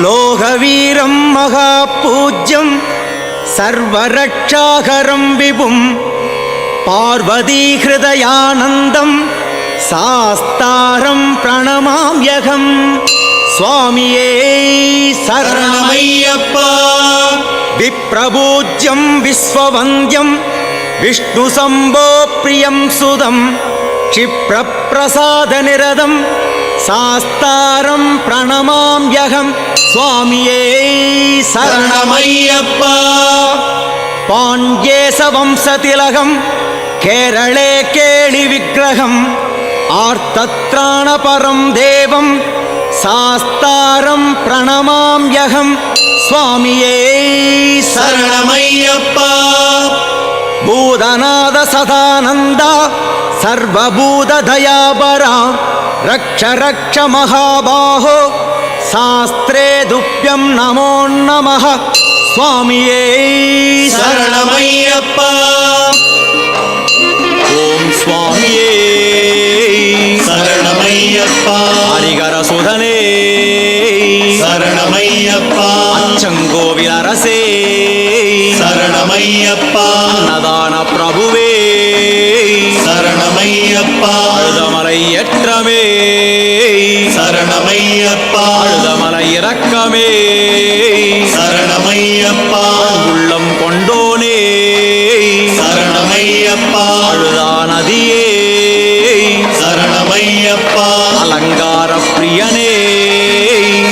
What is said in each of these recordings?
லோகவீரம் மகாபூஜ்யம் சர்வரட்சாகரம் விபும் பார்வதி ஹிருதயானந்தம் சாஸ்தாரம் பிரணமாம்யகம். சுவாமியே சரணமையப்பா. விப்ரபூஜ்யம் விஸ்வவந்தியம் விஷ்ணு சம்போ பிரியம் சுதம் க்ஷிப்ரப்ரசாத நிரதம் சாஸ்தாரம் பிரணமாம்யகம். சுவாமியே சரணமையப்பா. பாண்யேச வம்சதிலகம் கேரளே கேளி விக்கிரகம் ஆர்த்தத்ராண பரம் தேவம் சாஸ்தாரம் பிரணமாம்யகம். சுவாமியே சரணமையப்பா. பூதநாத சதானந்தா சர்வபூத தயாபரா ரக்ஷ ரக்ஷ மகாபாஹோ சாஸ்திரே துப்யம் நமோ நமः. சுவாமியே சரணமையப்பா. ஓம் சுவாமியே சரணமையப்பா. ஹரிகர சுதனே சரணமையப்பா. அச்சங்கோவில் அரசே சரணமையப்பா. அன்னதான பிரபுவே சரணமையப்பா. அழுதமலை ஏற்றமே சரணமையப்பா. அழுதமலை இரக்கமே சரணமையப்பா. உள்ளம் கொண்டோனே சரணமையப்பா. அழுதா நதியே சரணமையப்பா. அலங்கார பிரியனே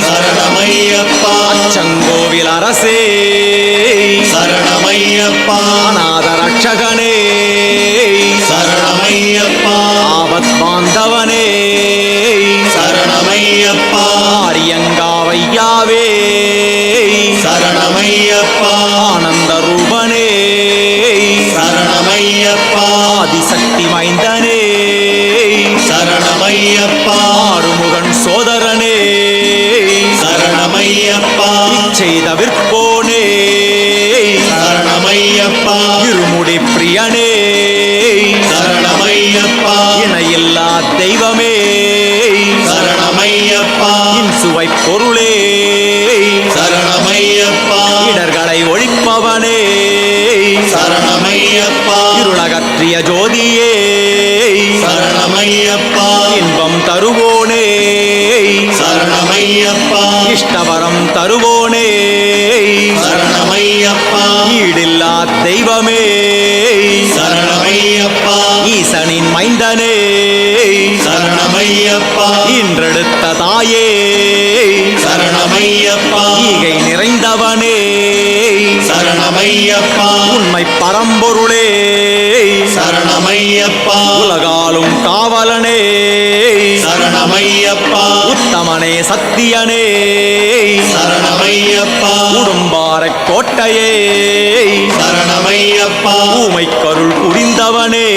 சரணமையப்பா. அச்சங்கோவில் அரசே சரணமையப்பா. அநாத ரட்சகனே சரணமையப்பா. ஆபத் பாந்தவனே சரணமையப்பா. ஆரியங்காவையாவே சரணமையப்பா. ஆனந்த ரூபனே சரணமையப்பா. ஆதிசக்தி மைந்தனே சரணமையப்பா. ஆறுமுகன் சோதரனே சரணமையப்பா. செய்த விற்போனே சரணமையப்பா. இருமுடி பிரியனே சரணமையப்பா. இணையில்லா தெய்வமே சரணமையப்பா. இன்சுவை பொருளே சரணமையப்பா. இடர்களை ஒழிப்பவனே சரணமையப்பா. இருளகற்றிய ஜோதியே சரணமையப்பா. இன்பம் தருவோனே சரணமையப்பா. இஷ்டவரம் தருவோனே சரணமையப்பா. ஈடில்லா தெய்வமே சரணமையப்பா. ஈசனின் மைந்தனே சரணமையப்பா. இன்றெடுத்த தாயே சரணமையப்பா. ஈகை நிறைந்தவனே சரணமையப்பா. உண்மை பரம்பொருளே சரணமையப்பா. உலகாலும் காவலனே சரணமையப்பா. உத்தமனே சத்தியனே சரணமையப்பா. உடும்பார கோட்டையே சரணமையப்பா. ஊமை கருள் புரிந்தவனே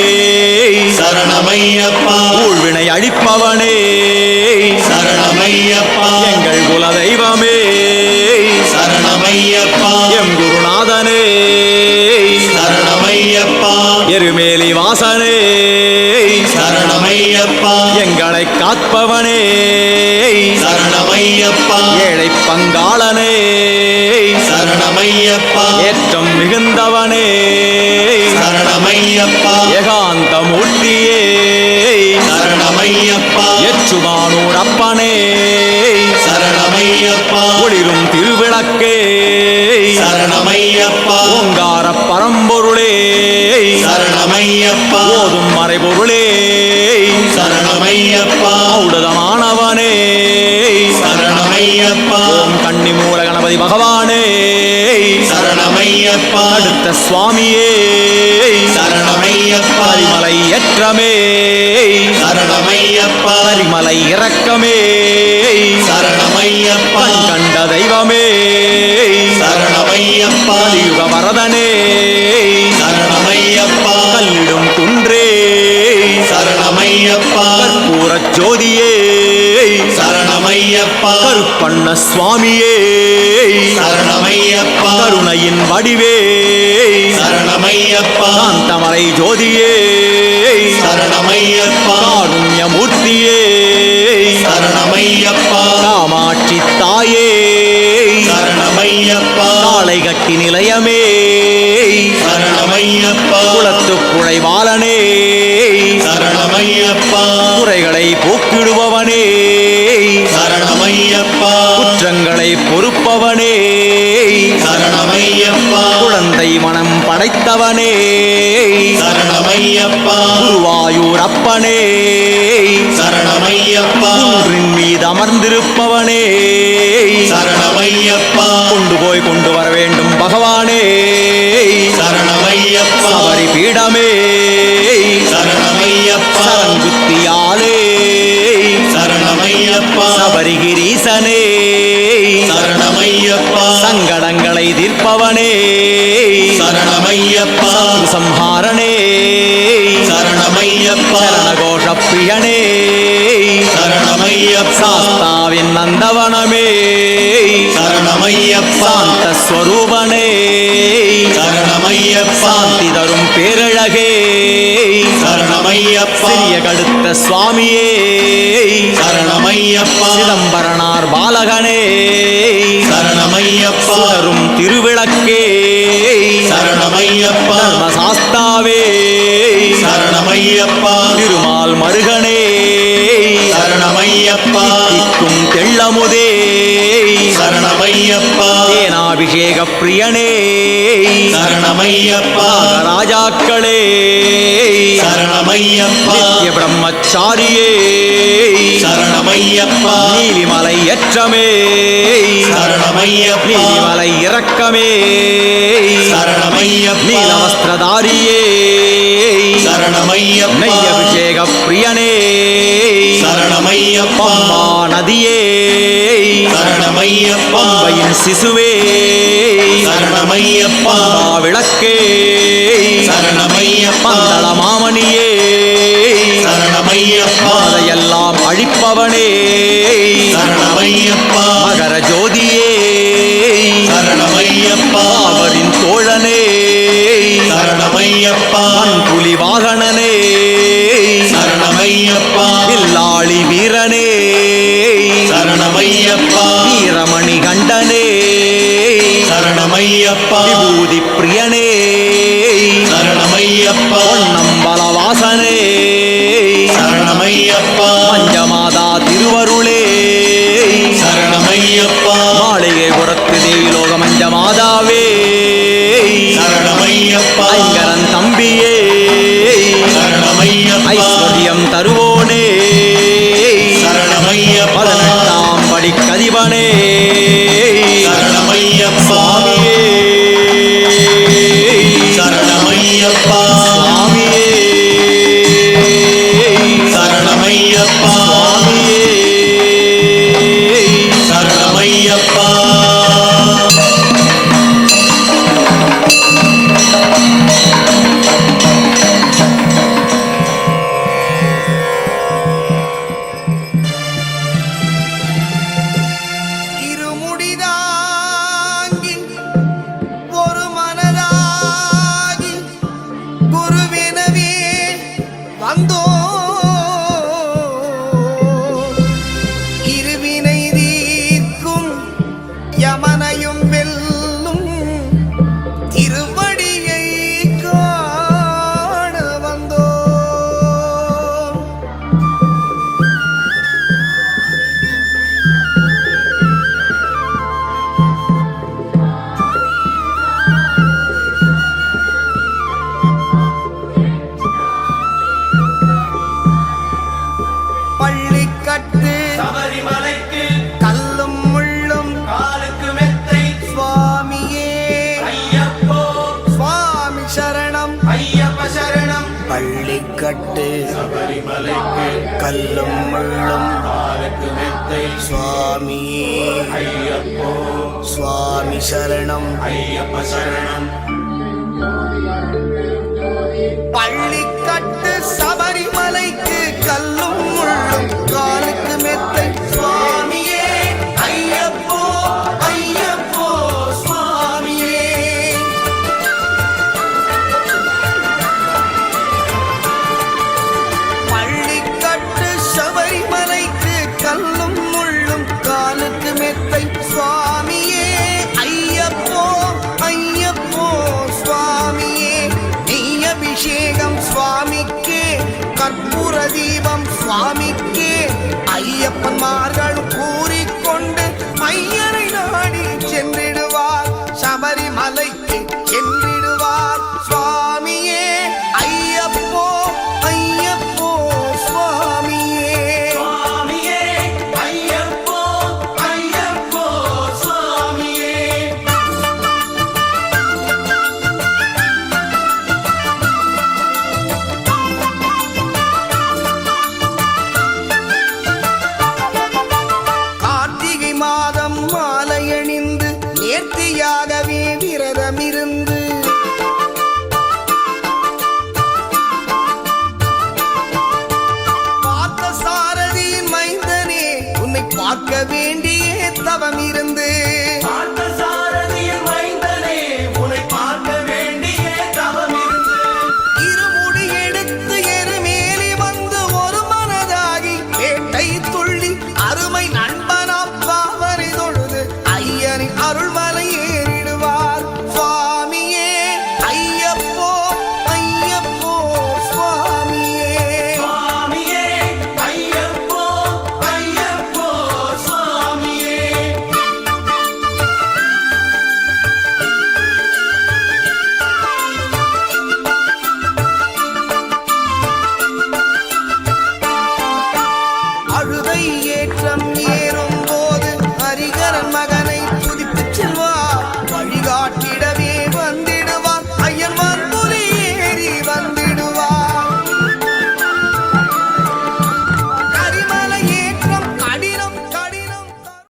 சரணமையப்பா. ஊழ்வினை அழிப்பவனே சரணமையப்பா. எங்கள் குல தெய்வமே சரணமையப்பா. எம் குருநாதனே சரணமையப்பா. எருமேலி வாசனே சரணமையப்பா. எங்களை காப்பவனே சரணமையப்பா. ஏழை பங்காளனே சரணமையப்பா. ஏற்றம் மிகுந்தவனே சரணமையப்பா. ஏகாந்த மூர்த்தியே சரணமையப்பா. எச்சுமானூர் அப்பனே சரணமையப்பா. ஒளிரும் திருவிளக்கே சரணமையப்பா. ஓங்கார பரம்பொருளே சரணமையப்பா. ஓதும் மறைபொருளே சரணமையப்பா. ஔடதமானவனே சரணமையப்பா. ஓம் கன்னிமூல கணபதி பகவானே சரணமையப்பா. அடுத்த சுவாமியே சரணமையப்பா. பரிமலை ஏற்றமே சரணமையப்பா. பரிமலை இரக்கமே சரணமையப்பா. கண்ட தெய்வமே சரணமையப்பா. கலியுக வரதனே சரணமையப்பா. கல்லிடும் குன்றே சரணமையப்பா. கற்பூரச் ஜோதியே சரணமையப்பா. கருப்பண்ண சுவாமியே சரணமையப்பா. கருணையின் வடிவே சரணமையப்பா. காந்தமலை ஜோதியே சரணமையப்பா. காருண்யமூர்த்தியே சரணமையப்பா. காமாட்சி தாயே சரணமையப்பா குறைகளை போக்கிடுபவனே சரணமையப்பா குற்றங்களை பொறுப்பவனே சரணமையப்பா குழந்தை மனம் படைத்தவனே சரணமையப்பா குருவாயூர் அப்பனே சரணமையப்பா குன்றின் மீது அமர்ந்திருப்பவனே சரணமையப்பா கொண்டு வர வேண்டும் பகவானே சரணமையப்பா சபரி பீடமே சரணமையப்பா சரங்குத்தியாலே சரணமையப்பா சபரிகிரீசனே சரணமையப்பா சங்கடங்களை தீர்ப்பவனே சரணமையப்பா சம்ஹாரணே சரணமையப்பா சரணகோஷ பிரியனே சரணமையப்பா சாஸ்தாவின் நந்தவனமே சரணமையப்பா சாந்த ஸ்வரூபனே சரணமையப்பா சாந்தி தரும் பேரழகே சரணமையப்பா சிறிய கடுத்த சுவாமியே சரணமையப்பா சிதம்பரனார் பாலகனே சரணமையப்பா சுடரும் திருவிளக்கே சரணமையப்பா தர்மசாஸ்தாவே சரணமையப்பா திருமால் மருகனே சரணமையப்பா திக்கும் தெள்ளமுதே சரணமையப்பா தேனாபிஷேக பிரியனே சரணமையப்பா ராஜாக்களே சரணமையப்பா நித்ய பிரம்மச்சாரியே சரணமையப்பா நீலிமலை ஏற்றமே சரணமையப்பா நீலிமலை இறக்கமே சரணமையப்பா நீலவஸ்திரதாரியே சரணமையப்பா நெய் அபிஷேக பிரியனே சரணமையப்பா பம்பா நதியே சரணமையப்பா பம்பையின் சிசுவே சரணமையப்பா பம்பா விளக்கே சரணமையப்பா பந்தள மாமணியே சரணமையப்பா அதையெல்லாம் அழிப்பவனே சரணமையப்பா மகர ஜோதியே சரணமையப்பா அவரின் தோழனே சரணமையப்பா புலி வாகனனே சரணமையப்பா வில்லாளி வீரனே சரணமையப்பா வீரமணி கண்டனே சரணமையப்பா விபூதி பிரியனே சரணமையப்பா பொன்னம்பல வாசனே சரணமையப்பா பஞ்சமாதா திருவருளே சரணமையப்பா மாளிகை புறத்து தேவி லோக மஞ்சமாதாவே சரணமையப்பா ஐங்கரன் தம்பியே சரணமையப்பா ஐஸ்வர்யம் தருவோனே சரணமையப்பா 18ஆம் படி கதிபனே சரணமையப்பா சரணமையப்பா சுவாமியே சரணமையப்பா சரணமையப்பா இருமுடிதாங்கி ஒரு மனதாகி குருவெனவே வந்தோ இருவினை தீர்க்கும் யமனையும் வெல்லும் திருவடியை காண வந்தோ பள்ளிக்கட்டு சபரிமலைக்கு கல்லும் முள்ளும் காலுக்கு மெத்தை சுவாமியே ஐயப்போ சுவாமி சரணம் ஐயப்ப சரணம் பள்ளிக்கட்டு சபரிமலைக்கு கல்லும் முள்ளும் காலுக்கு மெத்தை சுவாமியே ஐயப்போ சுவாமி சரணம் ஐயப்ப சரணம் பள்ளிக்கட்டு சபரிமலைக்கு கல்லும் முள்ளும் காலுக்கு மெத்தை சுவாமியே ஐயப்போ ஐயப்போ சுவாமியே பள்ளிக்கட்டு சபரிமலைக்கு கல்லும் முள்ளும் காலுக்கு மெத்தை சுவாமியே ஐயப்போ ஐயப்போ சுவாமியே நெய் அபிஷேகம் சுவாமிக்கு கற்பூர தீபம் சுவாமிக்கே ஐயப்பன்மார்கள் கூறிக்கொண்டு ஐயரை நாடி சென்றிடுவார் சபரிமலைக்கு சென்றிடுவார் சுவாமியே ஐயப்போ ஐயப்போ சுவாமியே சுவாமியே ஐயப்போ ஐயப்போ சுவாமியே கார்த்திகை மாதம் மாலையணிந்து நேர்த்தியாகவே விரதமிருந்து பார்த்த சாரதியின் மைந்தனே உன்னை பார்க்க வேண்டிய தவமிருந்து பார்த்த